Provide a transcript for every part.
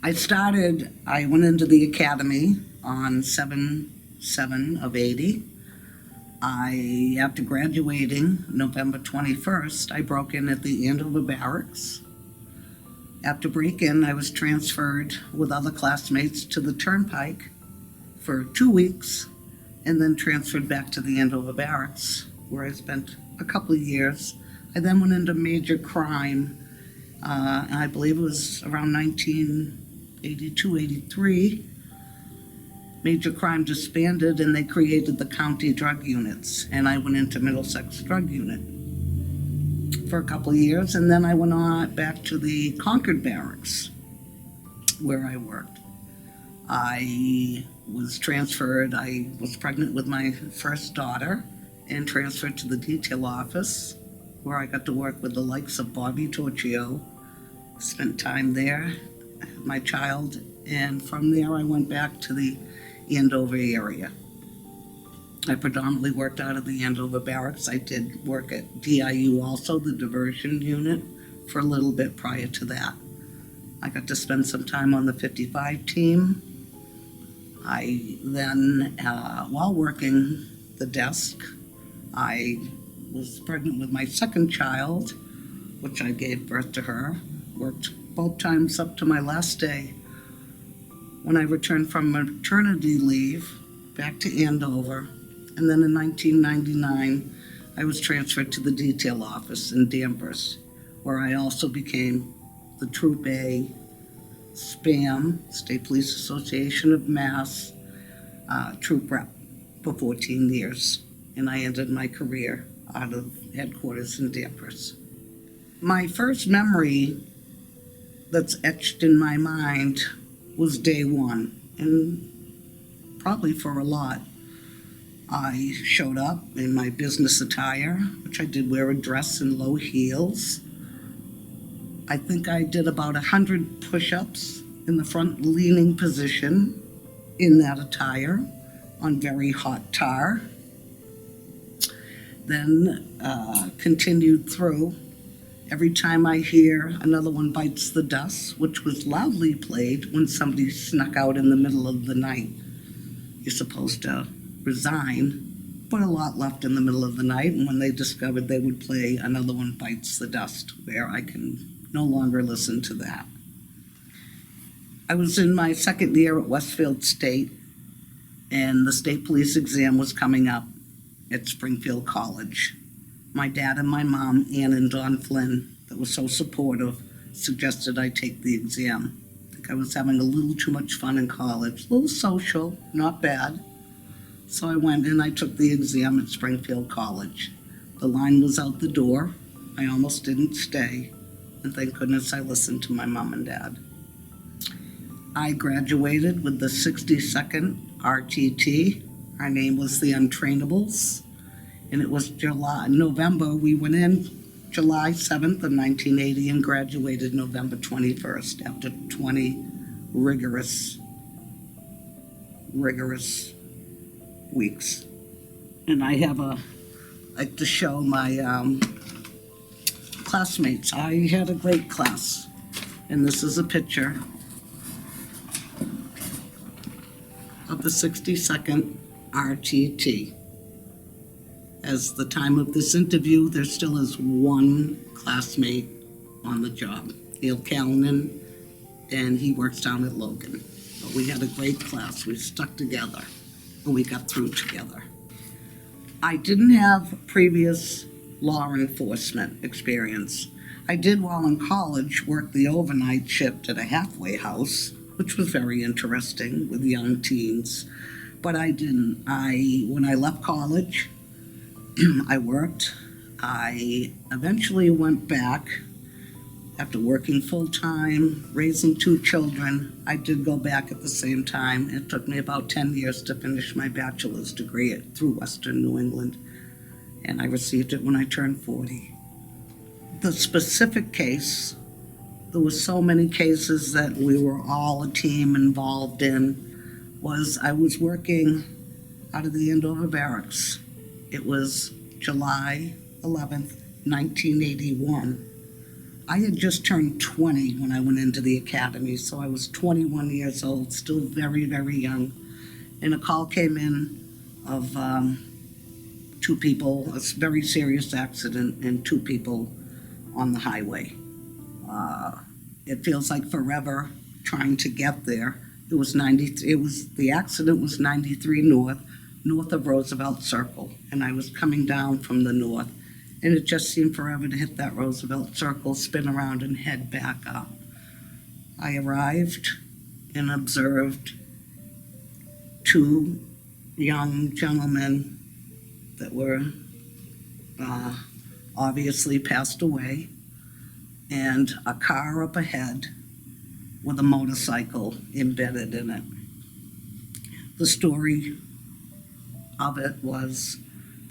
I went into the academy on 7/7 of 80. After graduating November 21st, I broke in at the Andover Barracks. After break-in, I was transferred with other classmates to the Turnpike for 2 weeks, and then transferred back to the Andover Barracks, where I spent a couple of years. I then went into major crime. I believe it was around 1982, 83. Major crime disbanded, and they created the county drug units, and I went into Middlesex Drug Unit for a couple of years, and then I went on back to the Concord Barracks, where I worked. I was transferred. I was pregnant with my first daughter and transferred to the detail office, where I got to work with the likes of Bobby Torchio. Spent time there, had my child, and from there I went back to the Andover area. I predominantly worked out of the Andover Barracks. I did work at DIU also, the diversion unit, for a little bit prior to that. I got to spend some time on the 55 team. I then, while working the desk, I was pregnant with my second child, which I gave birth to her. Worked both times up to my last day. When I returned from maternity leave back to Andover, and then in 1999, I was transferred to the detail office in Danvers, where I also became the Troop A SPAM, State Police Association of Mass, troop rep for 14 years. And I ended my career out of headquarters in Danvers. My first memory that's etched in my mind was day one, and probably for a lot. I showed up in my business attire, which I did wear a dress and low heels. I think I did about 100 push-ups in the front leaning position in that attire on very hot tar. Then continued through. Every time I hear Another One Bites the Dust, which was loudly played when somebody snuck out in the middle of the night. You're supposed to resign, but a lot left in the middle of the night, and when they discovered, they would play Another One Bites the Dust, where I can no longer listen to that. I was in my second year at Westfield State, and the state police exam was coming up at Springfield College. My dad and my mom, Ann and Don Flynn, that were so supportive, suggested I take the exam. I think I was having a little too much fun in college, a little social, not bad. So I went and I took the exam at Springfield College. The line was out the door. I almost didn't stay, and thank goodness I listened to my mom and dad. I graduated with the 62nd RTT. Our name was the Untrainables. And it was November, we went in July 7th of 1980 and graduated November 21st after 20 rigorous weeks. And I like to show my classmates. I had a great class. And this is a picture of the 62nd RTT. As the time of this interview, there still is one classmate on the job, Neil Callanan, and he works down at Logan. But we had a great class. We stuck together, and we got through together. I didn't have previous law enforcement experience. I did, while in college, work the overnight shift at a halfway house, which was very interesting with young teens. But I didn't. When I left college, I worked. I eventually went back after working full-time, raising 2 children. I did go back at the same time. It took me about 10 years to finish my bachelor's degree through Western New England, and I received it when I turned 40. The specific case, there were so many cases that we were all a team involved in, was I was working out of the Andover Barracks. It was July 11th, 1981. I had just turned 20 when I went into the academy, so I was 21 years old, still very, very young. And a call came in of two people, a very serious accident, and two people on the highway. It feels like forever trying to get there. The accident was 93 north of Roosevelt Circle, and I was coming down from the north, and it just seemed forever to hit that Roosevelt Circle, spin around, and head back up. I arrived and observed two young gentlemen that were obviously passed away, and a car up ahead with a motorcycle embedded in it. The story of it was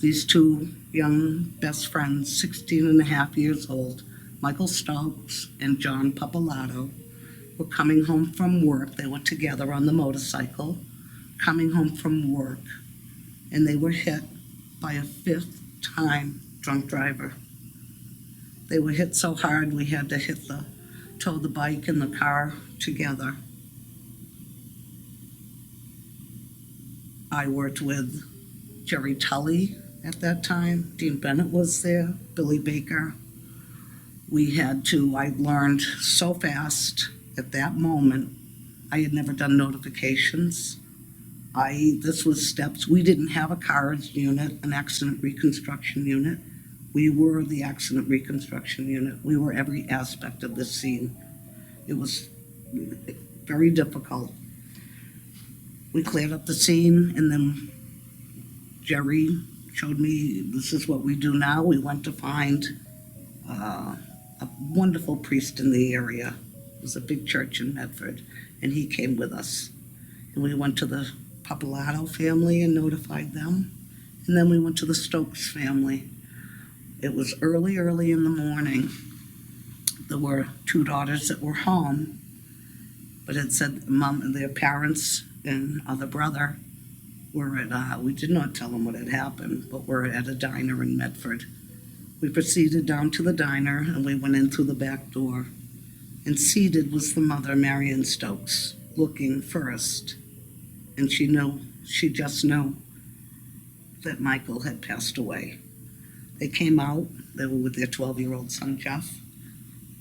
these two young best friends, 16 and a half years old, Michael Stokes and John Papalato, were coming home from work. They were together on the motorcycle, coming home from work, and they were hit by a fifth-time drunk driver. They were hit so hard we had to tow the bike and the car together. I worked with Jerry Tully at that time. Dean Bennett was there, Billy Baker. I learned so fast at that moment. I had never done notifications. This was steps. We didn't have a CARS unit, an accident reconstruction unit. We were the accident reconstruction unit. We were every aspect of the scene. It was very difficult. We cleared up the scene, and then Jerry showed me, this is what we do now. We went to find a wonderful priest in the area. It was a big church in Medford, and he came with us. And we went to the Papalato family and notified them. And then we went to the Stokes family. It was early in the morning. There were two daughters that were home, but it said mom and their parents and other brother were at, we did not tell them what had happened, but we're at a diner in Medford. We proceeded down to the diner, and we went in through the back door, and seated was the mother, Marion Stokes, looking first, and she just knew that Michael had passed away. They came out, they were with their 12-year-old son, Jeff,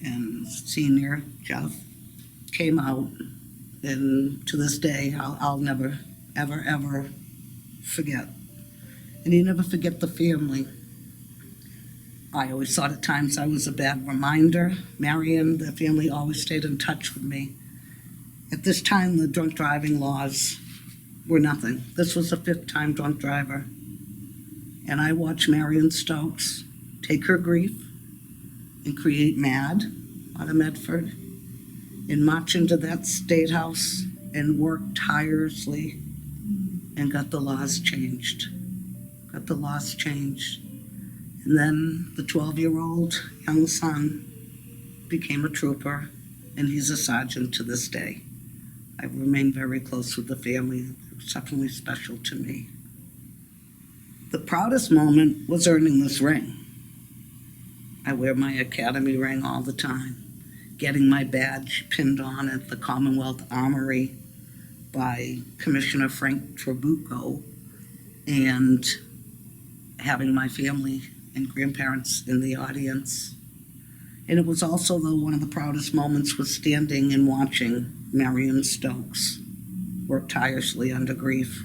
and senior Jeff came out, and to this day, I'll never, ever forget. And you never forget the family. I always thought at times I was a bad reminder. Marion, the family always stayed in touch with me. At this time, the drunk driving laws were nothing. This was a fifth-time drunk driver. And I watched Marion Stokes take her grief and create MAD out of Medford and march into that state house and work tirelessly and got the laws changed. And then the 12-year-old young son became a trooper, and he's a sergeant to this day. I've remained very close with the family, exceptionally special to me. The proudest moment was earning this ring. I wear my academy ring all the time. Getting my badge pinned on at the Commonwealth Armory by Commissioner Frank Trabucco, and having my family and grandparents in the audience. And it was also, though, one of the proudest moments was standing and watching Marion Stokes work tirelessly under grief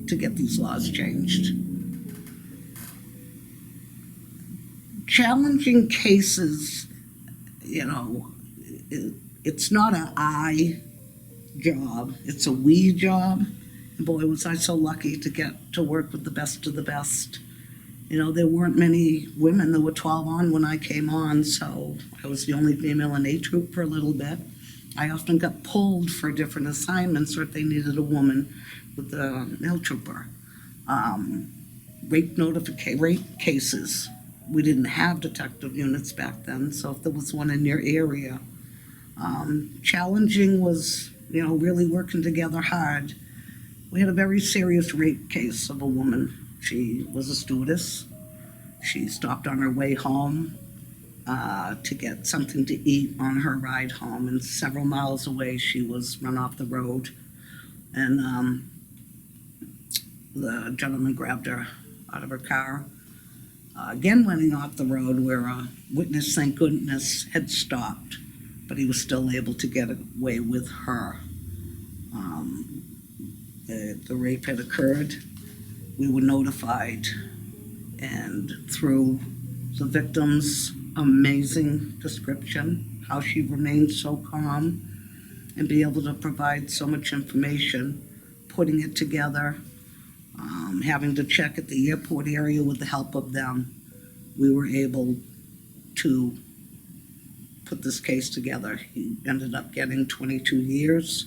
to get these laws changed. Challenging cases, it's not an I job, it's a we job. And boy, was I so lucky to get to work with the best of the best. There weren't many women. There were 12 on when I came on, so I was the only female in A Troop for a little bit. I often got pulled for different assignments, or if they needed a woman with the male trooper. Rape cases. We didn't have detective units back then, so if there was one in your area. Challenging was, really working together hard. We had a very serious rape case of a woman. She was a stewardess. She stopped on her way home. to get something to eat on her ride home, and several miles away she was run off the road, and the gentleman grabbed her out of her car, again running off the road, where a witness, thank goodness, had stopped, but he was still able to get away with her. The rape had occurred. We were notified, and through the victim's amazing description, how she remained so calm and be able to provide so much information, putting it together, having to check at the airport area with the help of them, we were able to put this case together. He ended up getting 22 years.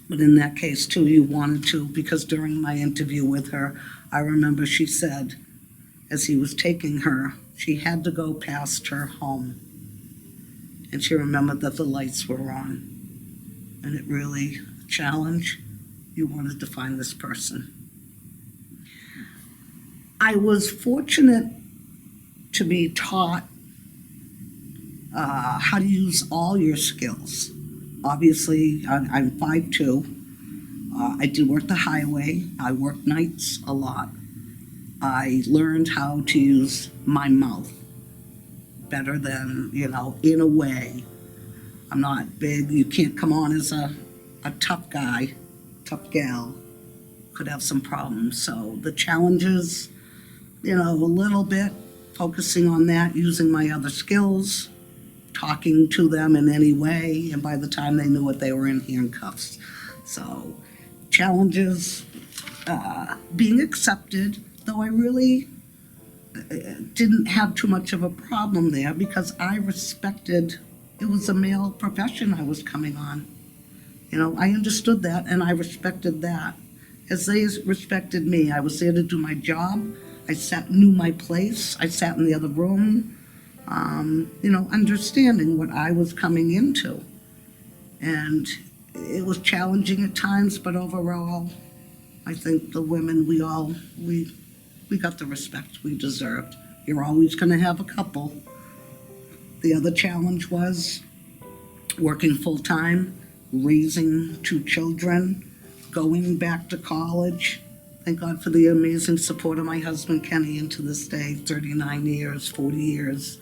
But in that case, too, you wanted to, because during my interview with her, I remember she said, as he was taking her, she had to go past her home. And she remembered that the lights were on. And it really, a challenge, you wanted to find this person. I was fortunate to be taught how to use all your skills. Obviously, I'm 5'2". I did work the highway. I worked nights a lot. I learned how to use my mouth better than, in a way. I'm not big. You can't come on as a tough guy, tough gal. Could have some problems. So the challenges, a little bit, focusing on that, using my other skills, talking to them in any way, and by the time they knew it, they were in handcuffs. So challenges, being accepted, though I really didn't have too much of a problem there, because I respected, it was a male profession I was coming on. I understood that, and I respected that. As they respected me, I was there to do my job. I knew my place. I sat in the other room, understanding what I was coming into. And it was challenging at times, but overall, I think the women, we got the respect we deserved. You're always going to have a couple. The other challenge was working full-time, raising 2 children, going back to college. Thank God for the amazing support of my husband, Kenny, and to this day, 39 years, 40 years,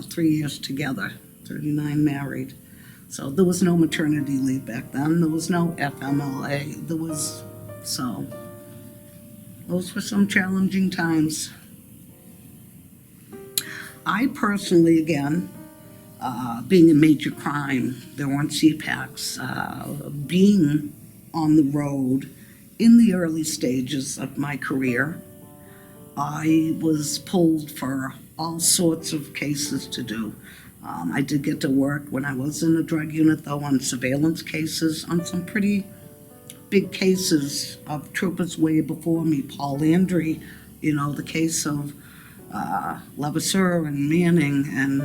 3 years together, 39 married. So there was no maternity leave back then. There was no FMLA. Those were some challenging times. I personally, again, being a major crime, there weren't CPACs, being on the road in the early stages of my career, I was pulled for all sorts of cases to do. I did get to work when I was in the drug unit, though, on surveillance cases, on some pretty big cases of troopers way before me. Paul Landry, the case of Levasseur and Manning, and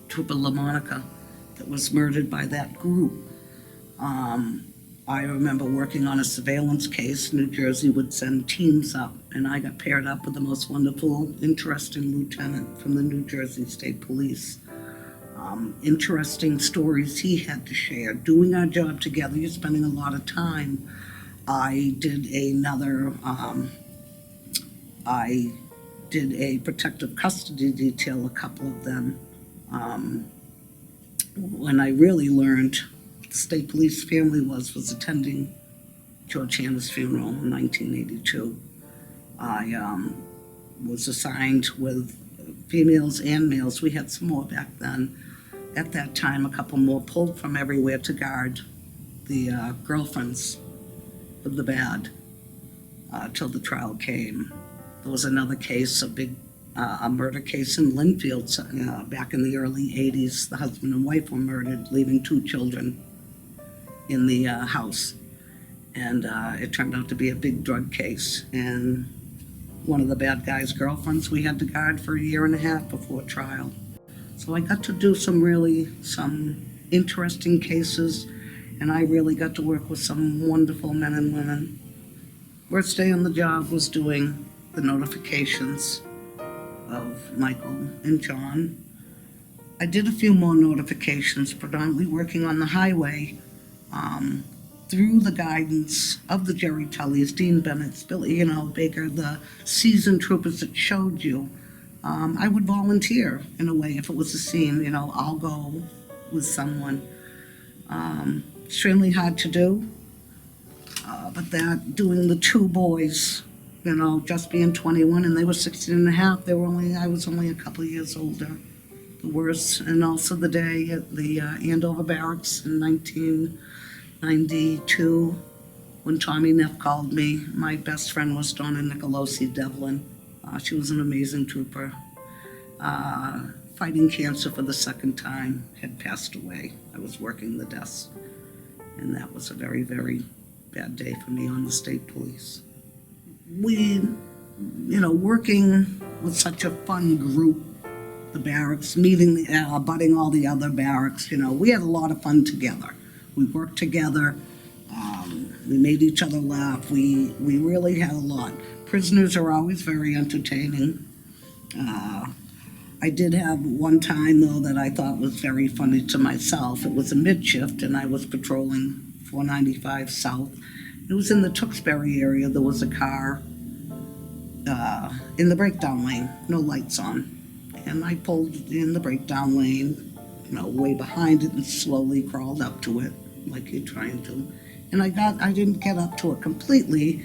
Trooper LaMonica that was murdered by that group. I remember working on a surveillance case. New Jersey would send teams up, and I got paired up with the most wonderful, interesting lieutenant from the New Jersey State Police. Interesting stories he had to share. Doing our job together, you're spending a lot of time. I did a protective custody detail, a couple of them. When I really learned the state police family was attending George Hanna's funeral in 1982. I was assigned with females and males. We had some more back then. At that time, a couple more pulled from everywhere to guard the girlfriends of the bad till the trial came. There was another case, a murder case in Linfield back in the early 80s. The husband and wife were murdered, leaving 2 children in the house. And it turned out to be a big drug case. And one of the bad guy's girlfriends we had to guard for 1.5 years before trial. So I got to do some interesting cases, and I really got to work with some wonderful men and women. Worst day on the job was doing the notifications of Michael and John. I did a few more notifications, predominantly working on the highway, through the guidance of the Jerry Tullys, Dean Bennett's, Billy, Baker, the seasoned troopers that showed you. I would volunteer in a way if it was a scene, I'll go with someone. Extremely hard to do, but that doing the two boys, just being 21 and they were 16 and a half, I was only a couple of years older. The worst, and also the day at the Andover Barracks in 1992, when Tommy Neff called me. My best friend was Donna Nicolosi Devlin. She was an amazing trooper. Fighting cancer for the second time, had passed away. I was working the desk, and that was a very, very bad day for me on the state police. We, working with such a fun group, the barracks, meeting, abutting all the other barracks, we had a lot of fun together. We worked together. We made each other laugh. We really had a lot. Prisoners are always very entertaining. I did have one time, though, that I thought was very funny to myself. It was a mid-shift, and I was patrolling 495 South. It was in the Tewksbury area. There was a car in the breakdown lane, no lights on. And I pulled in the breakdown lane, way behind it, and slowly crawled up to it, like you're trying to. And I didn't get up to it completely,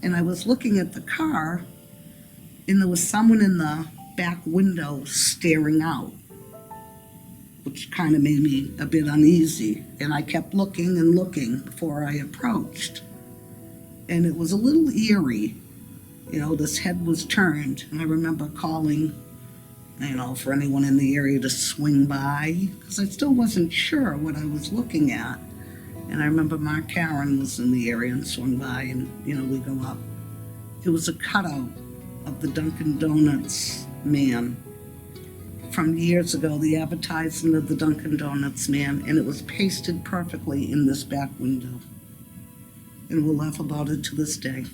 and I was looking at the car, and there was someone in the back window staring out, which kind of made me a bit uneasy. And I kept looking and looking before I approached. And it was a little eerie. This head was turned, and I remember calling, for anyone in the area to swing by, because I still wasn't sure what I was looking at. And I remember Mark Karen was in the area and swung by, and, we go up. It was a cutout of the Dunkin' Donuts man from years ago, the advertisement of the Dunkin' Donuts man, and it was pasted perfectly in this back window. And we'll laugh about it to this day.